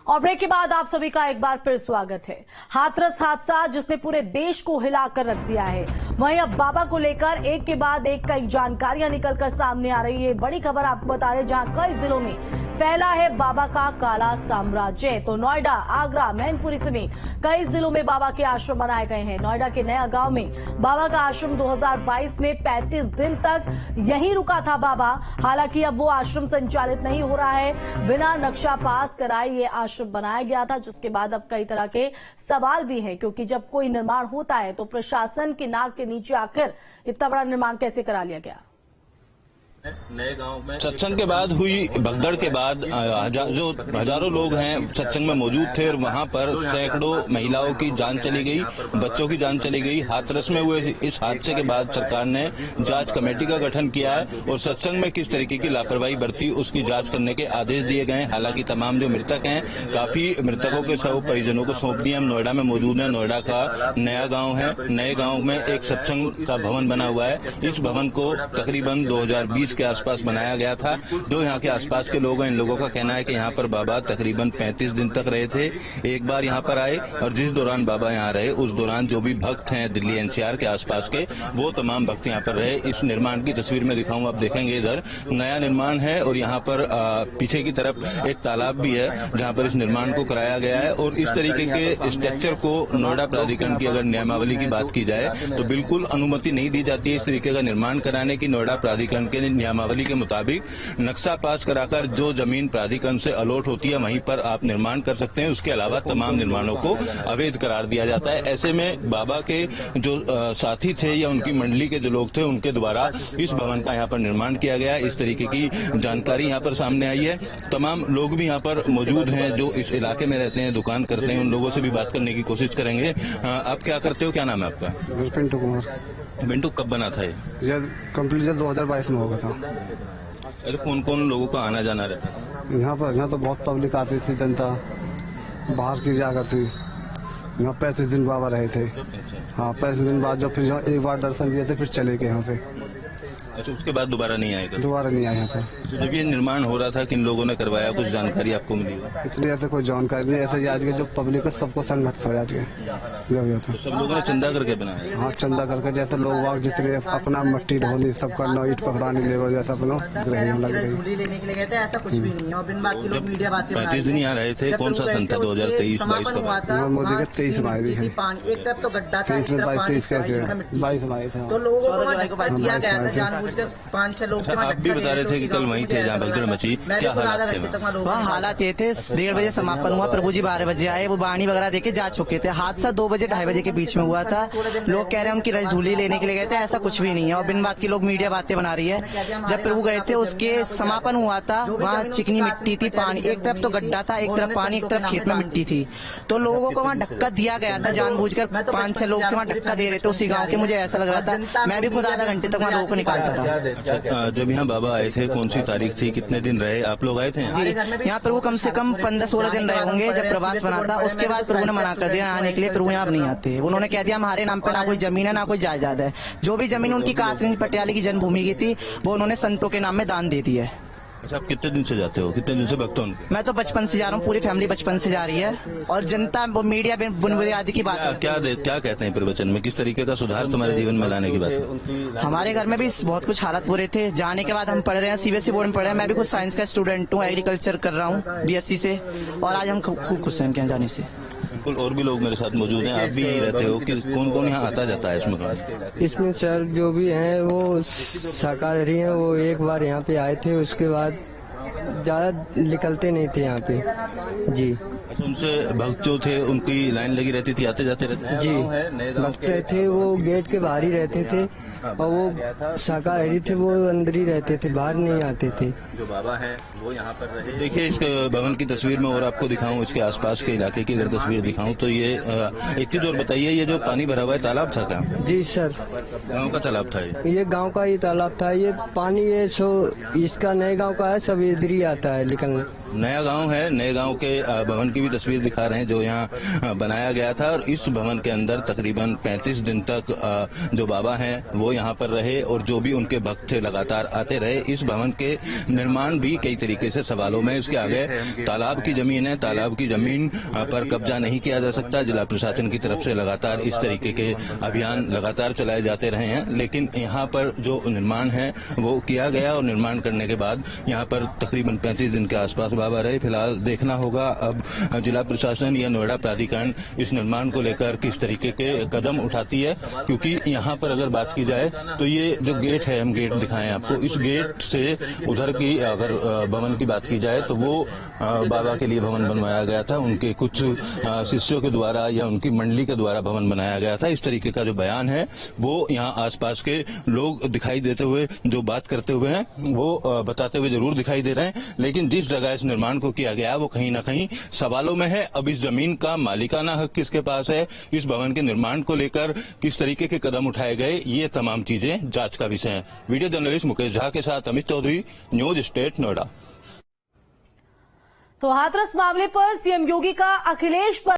और ब्रेक के बाद आप सभी का एक बार फिर स्वागत है। हाथरस हादसा जिसने पूरे देश को हिलाकर रख दिया है, वहीं अब बाबा को लेकर एक के बाद एक कई जानकारियां निकलकर सामने आ रही है। बड़ी खबर आपको बता रहे, जहां कई जिलों में फैला है बाबा का काला साम्राज्य। तो नोएडा, आगरा, मैनपुरी समेत कई जिलों में बाबा के आश्रम बनाए गए हैं। नोएडा के नया गांव में बाबा का आश्रम 2022 में 35 दिन तक यहीं रुका था बाबा। हालांकि अब वो आश्रम संचालित नहीं हो रहा है। बिना नक्शा पास कराए ये आश्रम बनाया गया था, जिसके बाद अब कई तरह के सवाल भी हैं, क्योंकि जब कोई निर्माण होता है तो प्रशासन की नाक के नीचे आखिर इतना बड़ा निर्माण कैसे करा लिया गया। नए गांव में सत्संग के बाद हुई भगदड़ के बाद जो हजारों लोग हैं सत्संग में मौजूद थे और वहां पर सैकड़ों महिलाओं की जान चली गई, बच्चों की जान चली गई। हाथरस में हुए इस हादसे के बाद सरकार ने जांच कमेटी का गठन किया है और सत्संग में किस तरीके की लापरवाही बरती उसकी जांच करने के आदेश दिए गए। हालांकि तमाम जो मृतक हैं, काफी मृतकों के शव परिजनों को सौंप दिए। हम नोएडा में मौजूद हैं। नोएडा का नया गाँव है। नए गाँव में एक सत्संग का भवन बना हुआ है। इस भवन को तकरीबन 2020 के आसपास बनाया गया था। जो यहाँ के आसपास के लोग हैं, इन लोगों का कहना है कि यहाँ पर बाबा तकरीबन 35 दिन तक रहे थे। एक बार यहाँ पर आए और जिस दौरान बाबा यहाँ रहे उस दौरान जो भी भक्त हैं दिल्ली एनसीआर के आसपास के, वो तमाम भक्त यहाँ पर रहे। इस निर्माण की तस्वीर में दिखाऊं, आप देखेंगे इधर नया निर्माण है और यहाँ पर पीछे की तरफ एक तालाब भी है जहाँ पर इस निर्माण को कराया गया है। और इस तरीके के स्ट्रक्चर को नोएडा प्राधिकरण की अगर नियमावली की बात की जाए तो बिल्कुल अनुमति नहीं दी जाती है इस तरीके का निर्माण कराने की। नोएडा प्राधिकरण के नियमावली के मुताबिक नक्शा पास कराकर जो जमीन प्राधिकरण से अलॉट होती है वहीं पर आप निर्माण कर सकते हैं। उसके अलावा तमाम निर्माणों को अवैध करार दिया जाता है। ऐसे में बाबा के जो साथी थे या उनकी मंडली के जो लोग थे उनके द्वारा इस भवन का यहाँ पर निर्माण किया गया। इस तरीके की जानकारी यहाँ पर सामने आई है। तमाम लोग भी यहाँ पर मौजूद हैं जो इस इलाके में रहते हैं, दुकान करते हैं। उन लोगों से भी बात करने की कोशिश करेंगे। आप क्या करते हो, क्या नाम है आपका? पिंटू कुमार। पिंटू, कब बना था ये? कंप्लीट 2022 में होगा था। अरे कौन कौन लोगों का आना जाना रहता है यहाँ तो बहुत पब्लिक आती थी, जनता बाहर की जा करती। यहाँ 35 दिन बाबा रहे थे। हाँ, 35 दिन बाद जब फिर एक बार दर्शन दिए थे फिर चले गए यहाँ से। अच्छा, उसके बाद दोबारा नहीं आएगा? दोबारा नहीं आए यहाँ पर। तो जब ये निर्माण हो रहा था किन लोगों ने करवाया, कुछ जानकारी आपको मिली? इसलिए ऐसे कोई जानकारी नहीं। ऐसे आज के जो पब्लिक है सबको संघर्ष हो जाती है जब तो सब लोगों ने चंदा करके बनाया? हाँ, चंदा करके। जैसे लोग वाग जितने अपना मट्टी ढोनी सब करना, ईट पकड़ानी, लेबर जैसा अपना ग्रहण लग गई लेने के लिए गए थे। ऐसा कुछ भी नहीं है। और बिन बात के लोग मीडिया बातें 35 दिन यहाँ रहे थे। कौन सा सन था? 2023-22 का? मोदी के 23 में आए थे। एक तरफ तो गड्ढा था, 23 में 22 में आए थे। तो लोगों को दिया गया था जानबूझकर। 5-6 लोग आप भी बता रहे थे कि कल वहीं थे जहाँ भगदड़ मची, क्या हालात थे वहाँ? हालात ये थे, 1:30 बजे समापन हुआ। प्रभु जी 12 बजे आए। वो बाणी वगैरह देके जा चुके थे। हादसा 2 बजे 2:30 बजे के बीच में हुआ था। लोग कह रहे हैं उनकी रजधूली लेने के लिए गए थे। ऐसा कुछ भी नहीं है और बिन बात की लोग मीडिया बातें बना रही है। जब प्रभु गए थे उसके समापन हुआ था, वहाँ चिकनी मिट्टी थी, पानी। एक तरफ तो गड्ढा था, एक तरफ पानी, एक तरफ खेत में मिट्टी थी। तो लोगों को वहाँ धक्का दिया गया था जानबूझकर। 5-6 लोग थे वहाँ धक्का दे रहे थे उसी गाँव के। मुझे ऐसा लग रहा था, मैं भी खुद आधा घंटे तक वहाँ लोगों को निकालता था। जब यहाँ बाबा आए थे कौन सी तारीख थी, कितने दिन रहे? आप लोग आए थे जी? यहाँ प्रभु कम से कम 15-16 दिन रहे होंगे जब प्रवास बना था। उसके बाद प्रभु ने मना कर दिया आने के लिए। प्रभु यहाँ नहीं आते। उन्होंने कह दिया हमारे नाम पे ना कोई जमीन है ना कोई जायदाद है। जो भी जमीन उनकी कासगंज पटियाले की जन्मभूमि की थी वो उन्होंने संतों के नाम में दान दे दी है। अच्छा, आप कितने दिन से जाते हो, कितने दिन से भक्त हो? मैं तो बचपन से जा रहा हूँ, पूरी फैमिली बचपन से जा रही है। और जनता मीडिया बुनियादी की बात क्या कहते हैं प्रवचन में, किस तरीके का सुधार तुम्हारे जीवन में लाने की बात है? हमारे घर में भी बहुत कुछ हालात बुरे थे। जाने के बाद हम पढ़ रहे हैं, सीबीएसई बोर्ड में पढ़ रहे हैं। मैं भी खुद साइंस का स्टूडेंट हूँ, एग्रीकल्चर कर रहा हूँ बीएससी से। और आज हम खूब खुश हैं यहाँ जाने से। बिल्कुल। और भी लोग मेरे साथ मौजूद हैं। आप भी यही रहते हो कि कौन कौन यहाँ आता जाता है इसमें? इसमें सर जो भी हैं वो शाकाहारी हैं। वो एक बार यहाँ पे आए थे, उसके बाद ज्यादा निकलते नहीं थे यहाँ पे जी। उनसे भक्त जो थे उनकी लाइन लगी रहती थी, आते जाते रहते जी। भक्त थे वो गेट के बाहर ही रहते थे और वो शाकाहारी थे, वो अंदर ही रहते थे, बाहर नहीं आते थे। जो बाबा है वो यहाँ पर रहे। देखिए इस भवन की तस्वीर में और आपको दिखाऊं इसके आसपास के इलाके की अगर तस्वीर दिखाऊं तो ये एक चीज और बताइए, ये जो पानी भरा हुआ है तालाब था क्या? जी सर, गाँव का तालाब था ये गाँव का ही तालाब था। ये पानी ये इसका नए गाँव का है, सब इधर ही आता है निकलने। नया गांव है। नए गांव के भवन की भी तस्वीर दिखा रहे हैं जो यहाँ बनाया गया था। और इस भवन के अंदर तकरीबन 35 दिन तक जो बाबा हैं वो वो यहाँ पर रहे और जो भी उनके भक्त थे लगातार आते रहे। इस भवन के निर्माण भी कई तरीके से सवालों में। इसके आगे तालाब की जमीन है, तालाब की जमीन पर कब्जा नहीं किया जा सकता। जिला प्रशासन की तरफ से लगातार इस तरीके के अभियान लगातार चलाए जाते रहे हैं, लेकिन यहाँ पर जो निर्माण है वो किया गया और निर्माण करने के बाद यहाँ पर तकरीबन 35 दिन के आसपास बाबा रहे। फिलहाल देखना होगा अब जिला प्रशासन या नोएडा प्राधिकरण इस निर्माण को लेकर किस तरीके के कदम उठाती है, क्योंकि यहाँ पर अगर बात की जाए तो ये जो गेट है, हम गेट दिखाएं आपको, इस गेट से उधर की अगर भवन की बात की जाए तो वो बाबा के लिए भवन बनवाया गया था, उनके कुछ शिष्यों के द्वारा या उनकी मंडली के द्वारा भवन बनाया गया था। इस तरीके का जो बयान है वो यहाँ आसपास के लोग दिखाई देते हुए, जो बात करते हुए हैं वो बताते हुए जरूर दिखाई दे रहे हैं, लेकिन जिस जगह इस निर्माण को किया गया वो कहीं ना कहीं सवालों में है। अब इस जमीन का मालिकाना हक किसके पास है, इस भवन के निर्माण को लेकर किस तरीके के कदम उठाए गए, ये तमाम चीजें जांच का विषय है। वीडियो जर्नलिस्ट मुकेश झा के साथ अमित चौधरी, न्यूज स्टेट नोएडा। तो हाथरस मामले पर सीएम योगी का अखिलेश पर